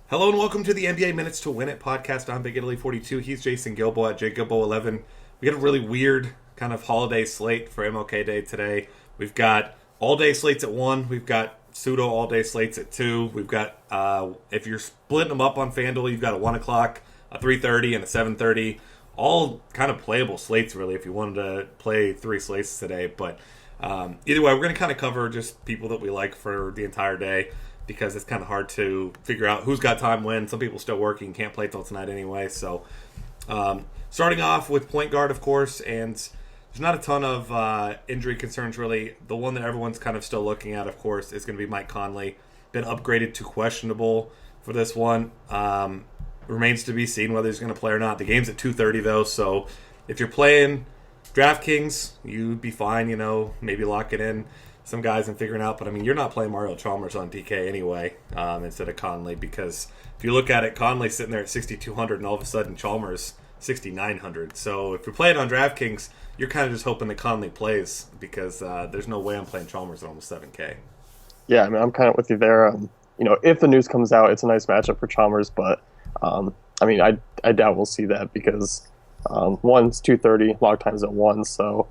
Hello and welcome to the NBA Minutes to Win It podcast. I'm Big Italy 42. He's Jason Gilbo at JGilbo11. We got a really weird kind of holiday slate for MLK Day today. We've got all-day slates at 1. We've got pseudo all-day slates at 2. We've got, if you're splitting them up on FanDuel, you've got a 1 o'clock, a 3:30, and a 7:30. All kind of playable slates, really, if you wanted to play 3 slates today. But either way, we're going to kind of cover just people that we like for the entire day, because it's kind of hard to figure out who's got time when. Some people still working, can't play till tonight anyway. So starting off with point guard, of course, and there's not a ton of injury concerns, really. The one that everyone's kind of still looking at, of course, is going to be Mike Conley. Been upgraded to questionable for this one. Remains to be seen whether he's going to play or not. The game's at 2:30, though, so if you're playing DraftKings, you'd be fine, maybe lock it in some guys and figuring out. But, I mean, you're not playing Mario Chalmers on DK anyway instead of Conley, because if you look at it, Conley's sitting there at 6,200 and all of a sudden Chalmers 6,900. So if you're playing on DraftKings, you're kind of just hoping that Conley plays, because there's no way I'm playing Chalmers at almost 7K. Yeah, I mean, I'm kind of with you there. If the news comes out, it's a nice matchup for Chalmers, but I doubt we'll see that, because one's 2:30, log time's at 1, so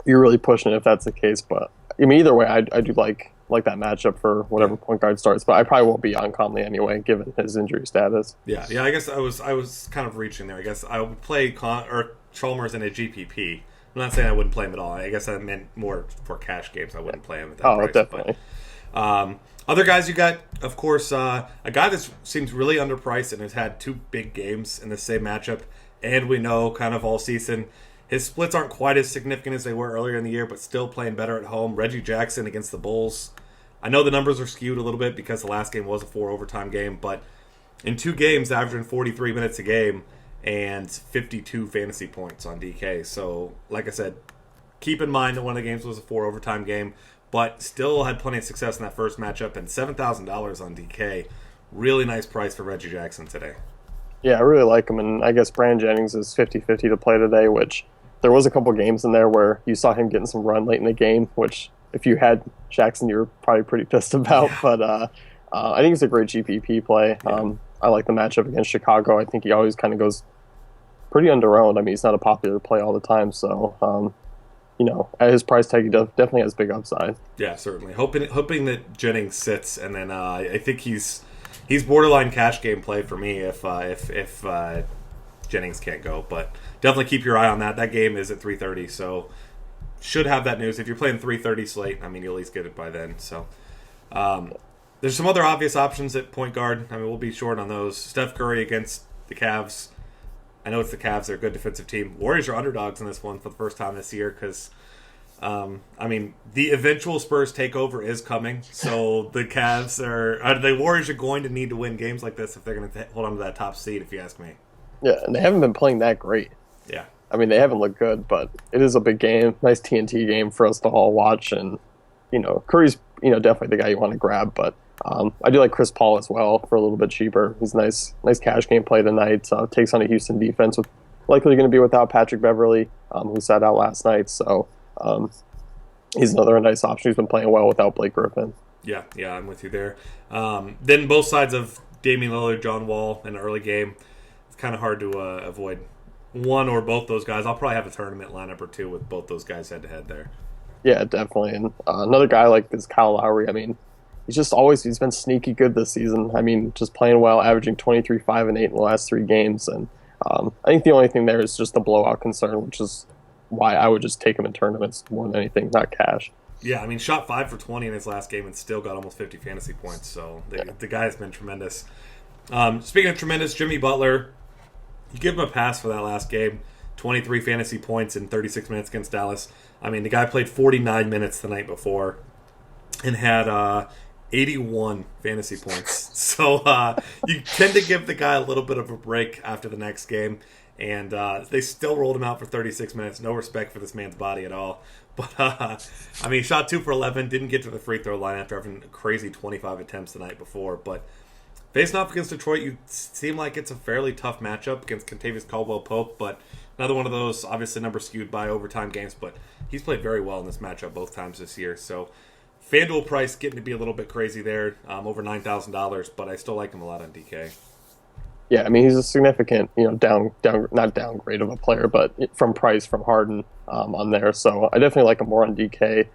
you're really pushing it if that's the case. But I mean, either way, I do like that matchup for whatever point guard starts, but I probably won't be on Conley anyway, given his injury status. Yeah. I guess I was kind of reaching there. I guess I would play Chalmers in a GPP. I'm not saying I wouldn't play him at all. I guess I meant more for cash games. I wouldn't play him at that price. Definitely. But, other guys you got, of course, a guy that seems really underpriced and has had 2 big games in the same matchup, and we know kind of all season his splits aren't quite as significant as they were earlier in the year, but still playing better at home. Reggie Jackson against the Bulls. I know the numbers are skewed a little bit because the last game was a 4 overtime game, but in 2 games, averaging 43 minutes a game and 52 fantasy points on DK. So, like I said, keep in mind that one of the games was a 4 overtime game, but still had plenty of success in that first matchup, and $7,000 on DK. Really nice price for Reggie Jackson today. Yeah, I really like him, and I guess Brandon Jennings is 50-50 to play today, which there was a couple games in there where you saw him getting some run late in the game, which if you had Jackson, you were probably pretty pissed about. Yeah. But I think it's a great GPP play. Yeah. I like the matchup against Chicago. I think he always kind of goes pretty under-owned. I mean, he's not a popular play all the time, so at his price tag, he definitely has big upside. Yeah, certainly. Hoping that Jennings sits, and then I think he's borderline cash game play for me if Jennings can't go. But definitely keep your eye on that. That game is at 3:30, so should have that news. If you're playing 3:30 slate, I mean, you'll at least get it by then. So there's some other obvious options at point guard. I mean, we'll be short on those. Steph Curry against the Cavs. I know it's the Cavs. They're a good defensive team. Warriors are underdogs in this one for the first time this year because, the eventual Spurs takeover is coming. So the Cavs the Warriors are going to need to win games like this if they're going to hold on to that top seed, if you ask me. Yeah, and they haven't been playing that great. Yeah. I mean, they haven't looked good, but it is a big game. Nice TNT game for us to all watch. And, Curry's, definitely the guy you want to grab. But I do like Chris Paul as well for a little bit cheaper. He's nice cash game play tonight. Takes on a Houston defense with likely going to be without Patrick Beverley, who sat out last night. So he's another nice option. He's been playing well without Blake Griffin. Yeah, I'm with you there. Then both sides of Damian Lillard, John Wall in an early game. It's kind of hard to avoid one or both those guys. I'll probably have a tournament lineup or 2 with both those guys head-to-head there. Yeah, definitely. And another guy like this, Kyle Lowry, I mean, he's been sneaky good this season. I mean, just playing well, averaging 23, 5, and 8 in the last 3 games. And I think the only thing there is just the blowout concern, which is why I would just take him in tournaments more than anything, not cash. Yeah, I mean, shot 5 for 20 in his last game and still got almost 50 fantasy points. So the guy has been tremendous. Speaking of tremendous, Jimmy Butler, you give him a pass for that last game. 23 fantasy points in 36 minutes against Dallas. I mean, the guy played 49 minutes the night before and had 81 fantasy points. So you tend to give the guy a little bit of a break after the next game. And they still rolled him out for 36 minutes. No respect for this man's body at all. But, shot 2 for 11. Didn't get to the free throw line after having a crazy 25 attempts the night before. But facing off against Detroit, you seem like it's a fairly tough matchup against Kentavious Caldwell-Pope. But another one of those, obviously, numbers skewed by overtime games. But he's played very well in this matchup both times this year. So FanDuel price getting to be a little bit crazy there, over $9,000, but I still like him a lot on DK. Yeah, I mean he's a significant, not downgrade of a player, but from price from Harden on there. So I definitely like him more on DK.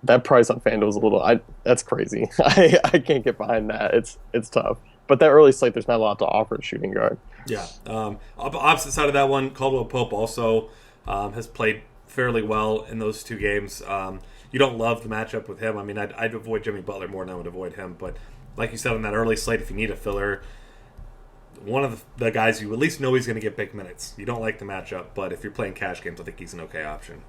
That price on FanDuel is a little, that's crazy. I can't get behind that. It's tough. But that early slate, there's not a lot to offer at shooting guard. Yeah. Opposite side of that one, Caldwell Pope also has played fairly well in those two games. You don't love the matchup with him. I mean, I'd avoid Jimmy Butler more than I would avoid him. But like you said on that early slate, if you need a filler, one of the guys you at least know he's going to get big minutes. You don't like the matchup, but if you're playing cash games, I think he's an okay option.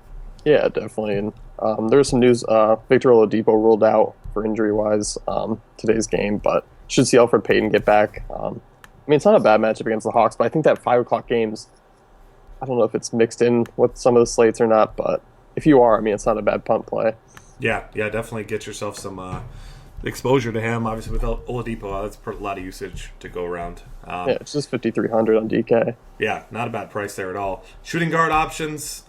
Yeah, definitely. And there's some news. Victor Oladipo ruled out for injury-wise today's game, but should see Elfrid Payton get back. I mean, it's not a bad matchup against the Hawks, but I think that 5 o'clock games, I don't know if it's mixed in with some of the slates or not, but if you are, I mean, it's not a bad punt play. Yeah, definitely get yourself some exposure to him. Obviously, with Oladipo, that's a lot of usage to go around. Yeah, it's just 5,300 on DK. Yeah, not a bad price there at all. Shooting guard options,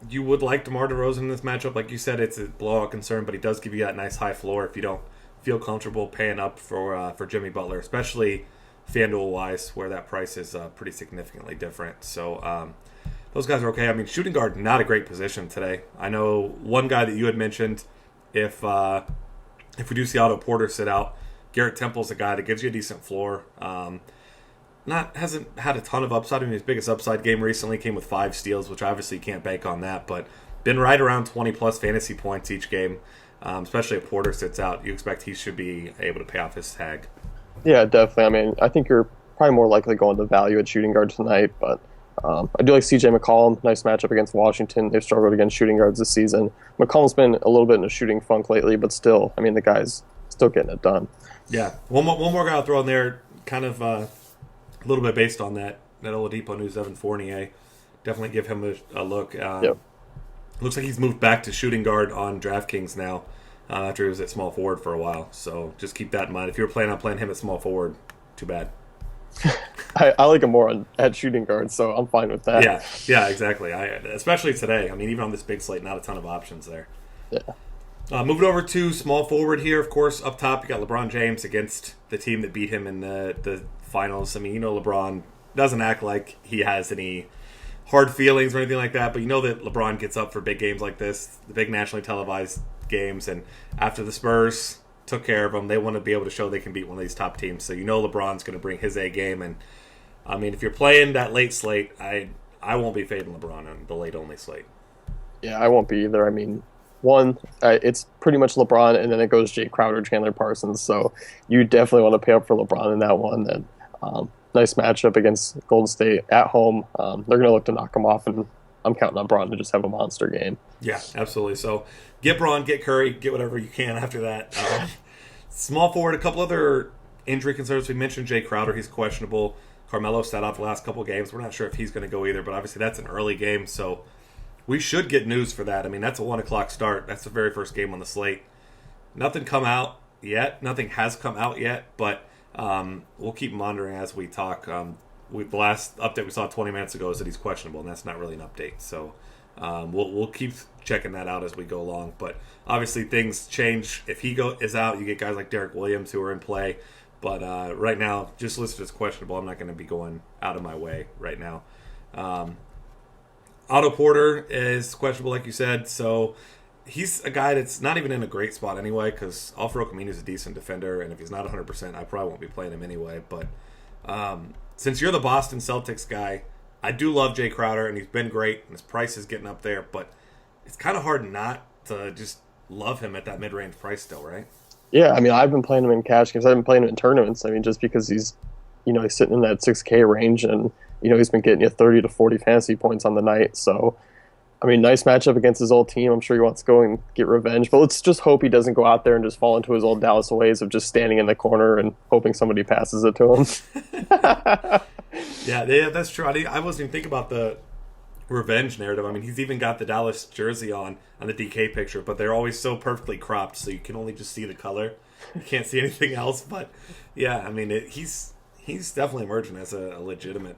you would like DeMar DeRozan in this matchup. Like you said, it's a blowout concern, but he does give you that nice high floor if you don't feel comfortable paying up for Jimmy Butler, especially FanDuel-wise, where that price is pretty significantly different. So those guys are okay. I mean, shooting guard, not a great position today. I know one guy that you had mentioned, if we do see Otto Porter sit out, Garrett Temple's a guy that gives you a decent floor. Hasn't had a ton of upside. I mean, his biggest upside game recently came with 5 steals, which obviously you can't bank on that, but been right around 20-plus fantasy points each game. Especially if Porter sits out, you expect he should be able to pay off his tag. Yeah, definitely. I mean, I think you're probably more likely going to value at shooting guard tonight, but I do like CJ McCollum. Nice matchup against Washington. They've struggled against shooting guards this season. McCollum's been a little bit in a shooting funk lately, but still, I mean, the guy's still getting it done. Yeah. One more guy I'll throw in there, kind of a little bit based on that Oladipo news, Evan Fournier. Definitely give him a look. Yep. Looks like he's moved back to shooting guard on DraftKings now after he was at small forward for a while. So just keep that in mind. If you were planning on playing him at small forward, too bad. I like him more at shooting guard, so I'm fine with that. Yeah, exactly. Especially today. I mean, even on this big slate, not a ton of options there. Yeah. Moving over to small forward here, of course, up top, you got LeBron James against the team that beat him in the finals. I mean, LeBron doesn't act like he has any hard feelings or anything like that, but you know that LeBron gets up for big games like this, the big nationally televised games, and after the Spurs took care of them, they want to be able to show they can beat one of these top teams. So you know LeBron's going to bring his A game, and I mean, if you're playing that late slate, I won't be fading LeBron on the late only slate. Yeah, I won't be either. I mean, it's pretty much LeBron, and then it goes Jay Crowder, Chandler Parsons. So you definitely want to pay up for LeBron in that one. And nice matchup against Golden State at home. They're going to look to knock him off, and I'm counting on Braun to just have a monster game. Yeah, absolutely. So get Braun, get Curry, get whatever you can after that. Small forward, a couple other injury concerns. We mentioned Jay Crowder. He's questionable. Carmelo sat out the last couple games. We're not sure if he's going to go either, but obviously that's an early game, so we should get news for that. I mean, that's a 1 o'clock start. That's the very first game on the slate. Nothing come out yet. Nothing has come out yet, but we'll keep monitoring as we talk. The last update we saw 20 minutes ago is that he's questionable, and that's not really an update. So we'll keep checking that out as we go along. But obviously things change. If he is out, you get guys like Derek Williams who are in play. But right now, just listed as questionable. I'm not going to be going out of my way right now. Otto Porter is questionable, like you said. So he's a guy that's not even in a great spot anyway, because Al-Farouq Aminu is a decent defender, and if he's not 100%, I probably won't be playing him anyway. But since you're the Boston Celtics guy, I do love Jay Crowder, and he's been great, and his price is getting up there. But it's kind of hard not to just love him at that mid-range price still, right? Yeah, I mean, I've been playing him in cash games. I've been playing him in tournaments. I mean, just because he's sitting in that 6K range, and he's been getting you 30 to 40 fantasy points on the night. So, I mean, nice matchup against his old team. I'm sure he wants to go and get revenge. But let's just hope he doesn't go out there and just fall into his old Dallas ways of just standing in the corner and hoping somebody passes it to him. Yeah, that's true. I wasn't even thinking about the revenge narrative. I mean, he's even got the Dallas jersey on the DK picture, but they're always so perfectly cropped, so you can only just see the color. You can't see anything else. But yeah, I mean, he's definitely emerging as a legitimate,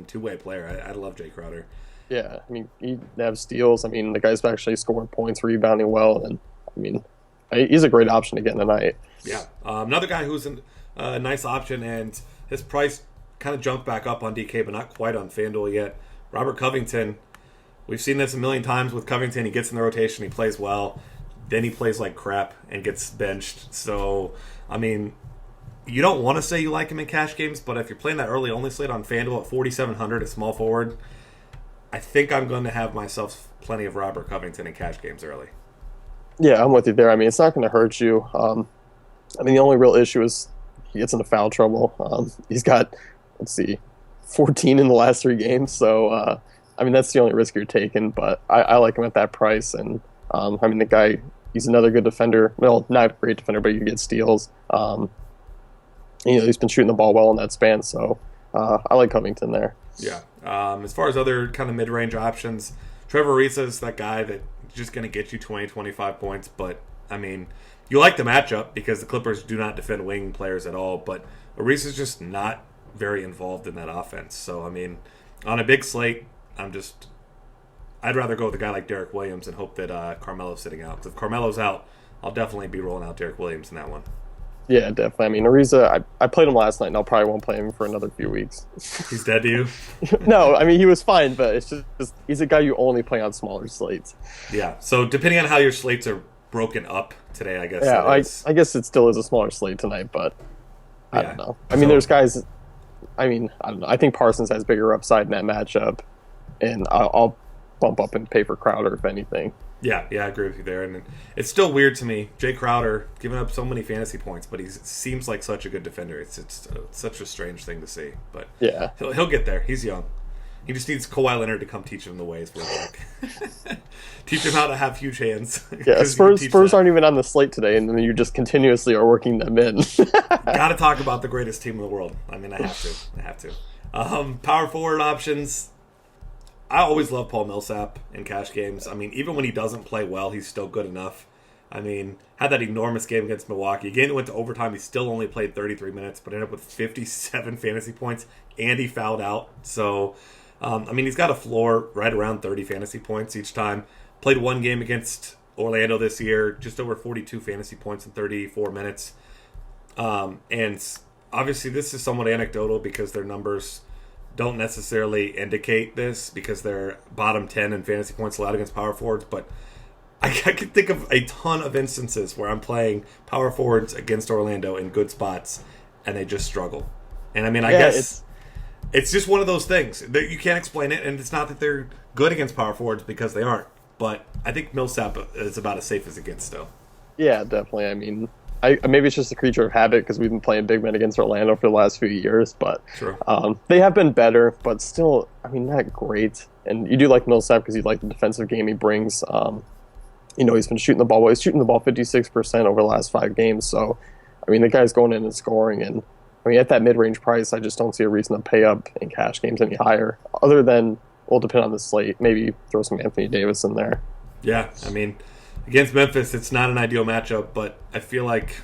two-way player. I love Jay Crowder. Yeah, I mean, he have steals. I mean, the guy's actually scoring points, rebounding well, and I mean, he's a great option to get tonight. Yeah. Another guy who's a nice option, and his price kind of jumped back up on DK, but not quite on FanDuel yet. Robert Covington. We've seen this a million times with Covington. He gets in the rotation, he plays well, then he plays like crap and gets benched. So, I mean, you don't want to say you like him in cash games, but if you're playing that early only slate on FanDuel at 4,700 at small forward, I think I'm going to have myself plenty of Robert Covington in cash games early. Yeah, I'm with you there. I mean, it's not going to hurt you. I mean, the only real issue is he gets into foul trouble. He's got, 14 in the last 3 games. So, I mean, that's the only risk you're taking. But I like him at that price. And, I mean, the guy, he's another good defender. Well, not a great defender, but you can get steals. He's been shooting the ball well in that span. So, I like Covington there. Yeah. As far as other kind of mid-range options, Trevor Ariza is that guy that's just going to get you 20, 25 points. But, I mean, you like the matchup because the Clippers do not defend wing players at all. But Ariza's just not very involved in that offense. So, I mean, on a big slate, I'd rather go with a guy like Derek Williams and hope that Carmelo's sitting out. Because if Carmelo's out, I'll definitely be rolling out Derek Williams in that one. Yeah, definitely. I mean, Ariza, I played him last night, and I probably won't play him for another few weeks. He's dead to you? No, I mean, he was fine, but it's just he's a guy you only play on smaller slates. Yeah, so depending on how your slates are broken up today, I guess. Yeah, I guess it still is a smaller slate tonight, but I don't know. I mean, there's guys, I don't know. I think Parsons has bigger upside in that matchup, and I'll bump up and pay for Crowder, if anything. Yeah, I agree with you there. And it's still weird to me, Jay Crowder giving up so many fantasy points, but he seems like such a good defender. It's such a strange thing to see, but yeah, he'll get there. He's young. He just needs Kawhi Leonard to come teach him the ways. Teach him how to have huge hands. Yeah, Spurs aren't even on the slate today, and then you just continuously are working them in. Got to talk about the greatest team in the world. I mean, I have to. Power forward options. I always love Paul Millsap in cash games. I mean, even when he doesn't play well, he's still good enough. I mean, had that enormous game against Milwaukee. Again, it went to overtime. He still only played 33 minutes, but ended up with 57 fantasy points, and he fouled out. So, I mean, he's got a floor right around 30 fantasy points each time. Played one game against Orlando this year, just over 42 fantasy points in 34 minutes. And obviously, this is somewhat anecdotal because their numbers don't necessarily indicate this because they're bottom 10 in fantasy points allowed against power forwards, but I can think of a ton of instances where I'm playing power forwards against Orlando in good spots and they just struggle. And I mean, I guess it's just one of those things that you can't explain it, and it's not that they're good against power forwards because they aren't, but I think Millsap is about as safe as it gets still. Yeah, definitely. I mean, maybe it's just a creature of habit because we've been playing big men against Orlando for the last few years, but they have been better, but still, I mean, not great. And you do like Millsap because you like the defensive game he brings. He's been shooting the ball. Well, he's shooting the ball 56% over the last 5 games. So, I mean, the guy's going in and scoring. And, I mean, at that mid-range price, I just don't see a reason to pay up in cash games any higher. Other than, well, depend on the slate. Maybe throw some Anthony Davis in there. Yeah, I mean, against Memphis, it's not an ideal matchup, but I feel like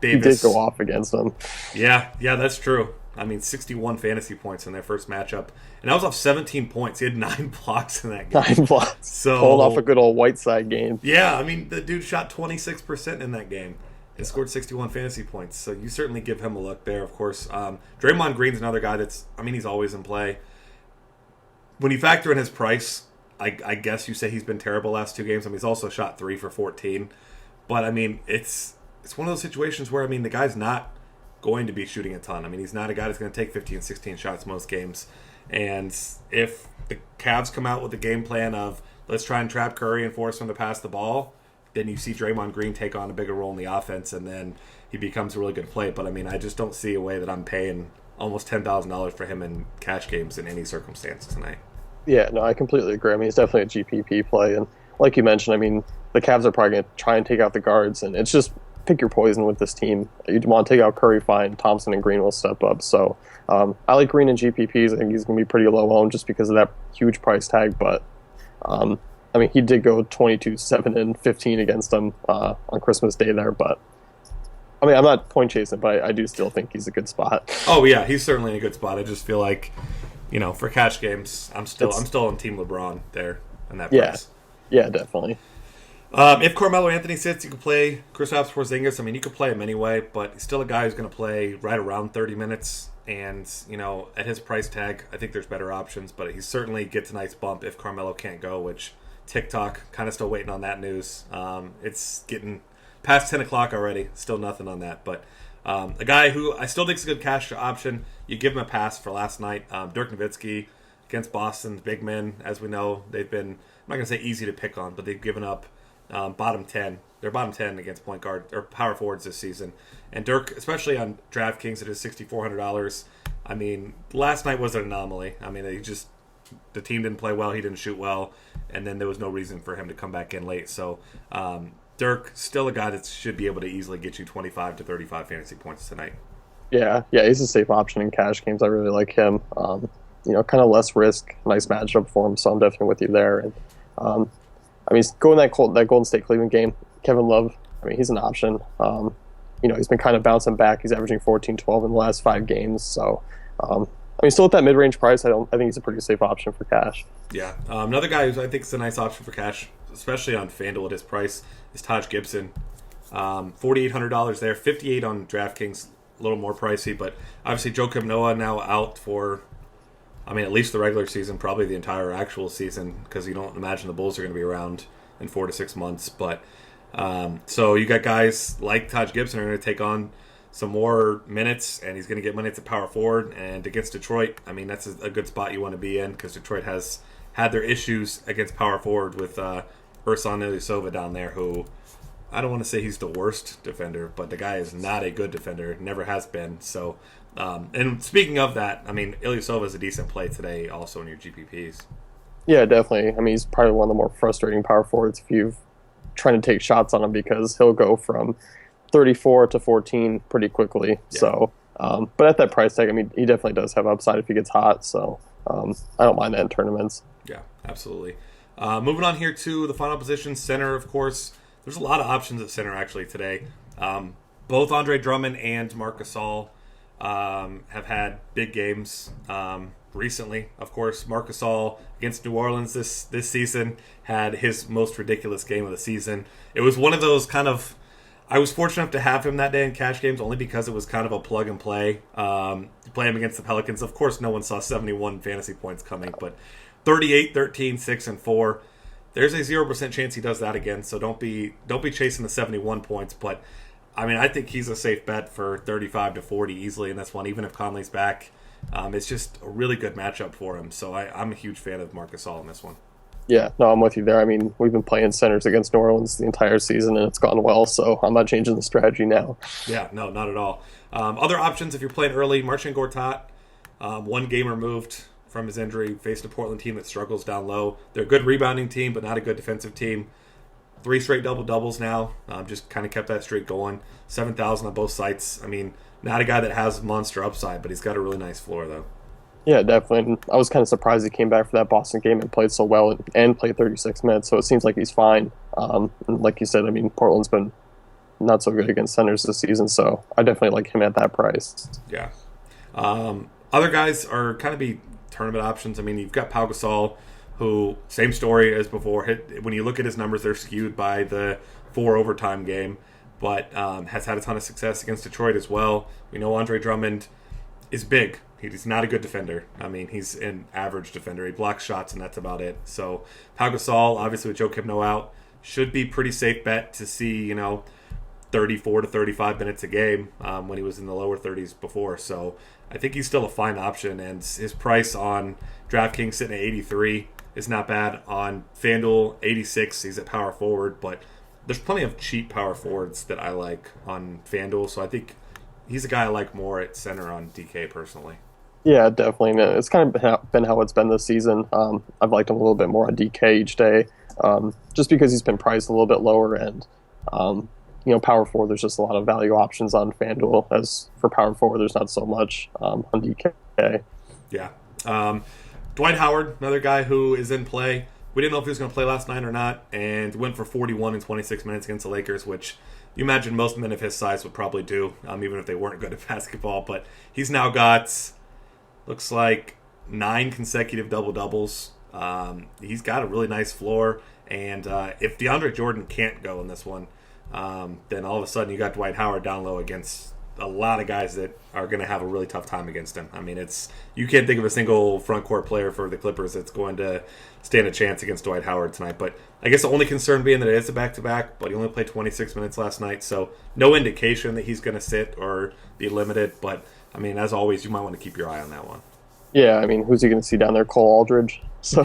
Davis... He did go off against them. Yeah, that's true. I mean, 61 fantasy points in their first matchup. And that was off 17 points. He had 9 blocks in that game. 9 blocks. So, pulled off a good old Whiteside game. Yeah, I mean, the dude shot 26% in that game and scored 61 fantasy points. So you certainly give him a look there, of course. Draymond Green's another guy he's always in play. When you factor in his price, I guess you say he's been terrible last 2 games. I mean, he's also shot 3 for 14. But, I mean, it's one of those situations where, I mean, the guy's not going to be shooting a ton. I mean, he's not a guy that's going to take 15, 16 shots most games. And if the Cavs come out with a game plan of let's try and trap Curry and force him to pass the ball, then you see Draymond Green take on a bigger role in the offense, and then he becomes a really good play. But, I mean, I just don't see a way that I'm paying almost $10,000 for him in cash games in any circumstance tonight. Yeah, no, I completely agree. I mean, it's definitely a GPP play. And like you mentioned, I mean, the Cavs are probably going to try and take out the guards, and it's just pick your poison with this team. You want to take out Curry, fine. Thompson and Green will step up. So I like Green in GPPs. I think he's going to be pretty low owned just because of that huge price tag. But, I mean, he did go 22, 7, and 15 against them on Christmas Day there. But, I mean, I'm not point chasing, but I do still think he's a good spot. Oh, yeah, he's certainly in a good spot. I just feel like, for cash games, I'm still on Team LeBron there in that price. Yeah, definitely. If Carmelo Anthony sits, you can play Kristaps Porzingis. I mean, you could play him anyway, but he's still a guy who's going to play right around 30 minutes. And, at his price tag, I think there's better options, but he certainly gets a nice bump if Carmelo can't go, which TikTok, kind of still waiting on that news. It's getting past 10 o'clock already. Still nothing on that. But a guy who I still think is a good cash option, you give him a pass for last night. Dirk Nowitzki against Boston's big men, as we know. They've been, I'm not going to say easy to pick on, but they've given up bottom 10. They're bottom 10 against point guard or power forwards this season. And Dirk, especially on DraftKings, it is $6,400. I mean, last night was an anomaly. I mean, the team didn't play well. He didn't shoot well. And then there was no reason for him to come back in late. So Dirk, still a guy that should be able to easily get you 25 to 35 fantasy points tonight. Yeah, he's a safe option in cash games. I really like him. Kind of less risk, nice matchup for him. So I'm definitely with you there. And going that Golden State Cleveland game, Kevin Love, he's an option. He's been kind of bouncing back. He's averaging 14-12 in the last 5 games. So, still at that mid-range price, I think he's a pretty safe option for cash. Yeah. Another guy who I think is a nice option for cash, especially on FanDuel at his price, is Taj Gibson. $4,800 there, $58 on DraftKings, a little more pricey, but obviously Joakim Noah now out for, at least the regular season, probably the entire actual season, because you don't imagine the Bulls are going to be around in 4 to 6 months. But so you got guys like Taj Gibson are going to take on some more minutes, and he's going to get minutes at power forward. And against Detroit, that's a good spot you want to be in, because Detroit has had their issues against power forward with Ersan Ilyasova down there, who I don't want to say he's the worst defender, but the guy is not a good defender, never has been. So, and speaking of that, Ilyasova is a decent play today also in your GPPs. Yeah, definitely. He's probably one of the more frustrating power forwards if you've trying to take shots on him, because he'll go from 34 to 14 pretty quickly. Yeah. So, but at that price tag, he definitely does have upside if he gets hot. So, I don't mind that in tournaments. Yeah, absolutely. Moving on here to the final position, center, of course. There's a lot of options at center actually today. Both Andre Drummond and Marc Gasol have had big games recently. Of course, Marc Gasol against New Orleans this season had his most ridiculous game of the season. It was one of those I was fortunate enough to have him that day in cash games only because it was kind of a plug and play. Play him against the Pelicans. Of course, no one saw 71 fantasy points coming, but 38, 13, 6, and 4. There's a 0% chance he does that again, so don't be chasing the 71 points. But, I think he's a safe bet for 35 to 40 easily in this one, even if Conley's back. It's just a really good matchup for him, so I'm a huge fan of Marc Gasol in this one. Yeah, no, I'm with you there. We've been playing centers against New Orleans the entire season, and it's gone well, so I'm not changing the strategy now. Yeah, no, not at all. Other options, if you're playing early, Marcin Gortat, 1 game removed from his injury, faced a Portland team that struggles down low. They're a good rebounding team, but not a good defensive team. 3 straight double-doubles now. Just kind of kept that streak going. 7,000 on both sites. Not a guy that has monster upside, but he's got a really nice floor, though. Yeah, definitely. I was kind of surprised he came back for that Boston game and played so well and played 36 minutes, so it seems like he's fine. And like you said, Portland's been not so good against centers this season, so I definitely like him at that price. Yeah. Other guys are kind of be tournament options. You've got Pau Gasol, who, same story as before. When you look at his numbers, they're skewed by the 4 overtime game, but has had a ton of success against Detroit as well. We know Andre Drummond is big. He's not a good defender. He's an average defender. He blocks shots, and that's about it. So Pau Gasol, obviously with Joakim Noah out, should be pretty safe bet to see, 34 to 35 minutes a game when he was in the lower 30s before. So I think he's still a fine option, and his price on DraftKings sitting at 83 is not bad. On FanDuel, 86, he's at power forward, but there's plenty of cheap power forwards that I like on FanDuel, so I think he's a guy I like more at center on DK personally. Yeah, definitely. It's kind of been how it's been this season. I've liked him a little bit more on DK each day, just because he's been priced a little bit lower, and power forward, there's just a lot of value options on FanDuel. As for power forward, there's not so much on DK. Yeah. Dwight Howard, another guy who is in play. We didn't know if he was going to play last night or not, and went for 41 in 26 minutes against the Lakers, which you imagine most men of his size would probably do, even if they weren't good at basketball. But he's now got, looks like, 9 consecutive double-doubles He's got a really nice floor. And if DeAndre Jordan can't go in this one, then all of a sudden you got Dwight Howard down low against a lot of guys that are going to have a really tough time against him. I mean, you can't think of a single front court player for the Clippers that's going to stand a chance against Dwight Howard tonight. But I guess the only concern being that it is a back-to-back, but he only played 26 minutes last night, so no indication that he's going to sit or be limited. But, I mean, as always, you might want to keep your eye on that one. Yeah, I mean, who's he going to see down there? Cole Aldridge. So,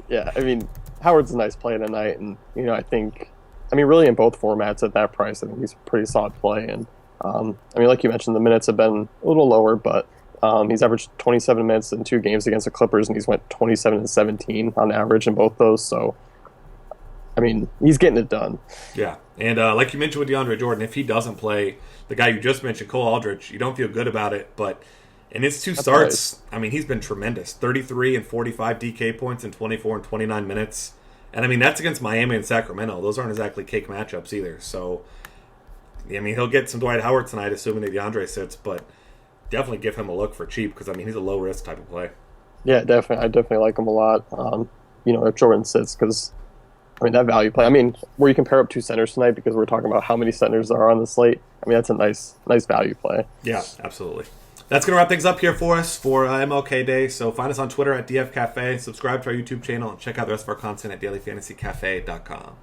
yeah, I mean, Howard's a nice play tonight, and, I think, really in both formats at that price, I think he's a pretty solid play. And, like you mentioned, the minutes have been a little lower, but he's averaged 27 minutes in 2 games against the Clippers, and he's went 27 and 17 on average in both those. So, he's getting it done. Yeah, and like you mentioned with DeAndre Jordan, if he doesn't play, the guy you just mentioned, Cole Aldridge, you don't feel good about it, but in his 2 starts, right. He's been tremendous. 33 and 45 DK points in 24 and 29 minutes. And, that's against Miami and Sacramento. Those aren't exactly cake matchups either. So, he'll get some Dwight Howard tonight, assuming that DeAndre sits, but definitely give him a look for cheap because, he's a low-risk type of play. Yeah, definitely. I definitely like him a lot, if Jordan sits because, that value play. Where you can pair up 2 centers tonight because we're talking about how many centers there are on the slate. That's a nice value play. Yeah, absolutely. That's going to wrap things up here for us for MLK Day. So find us on Twitter at DF Cafe, subscribe to our YouTube channel, and check out the rest of our content at dailyfantasycafe.com.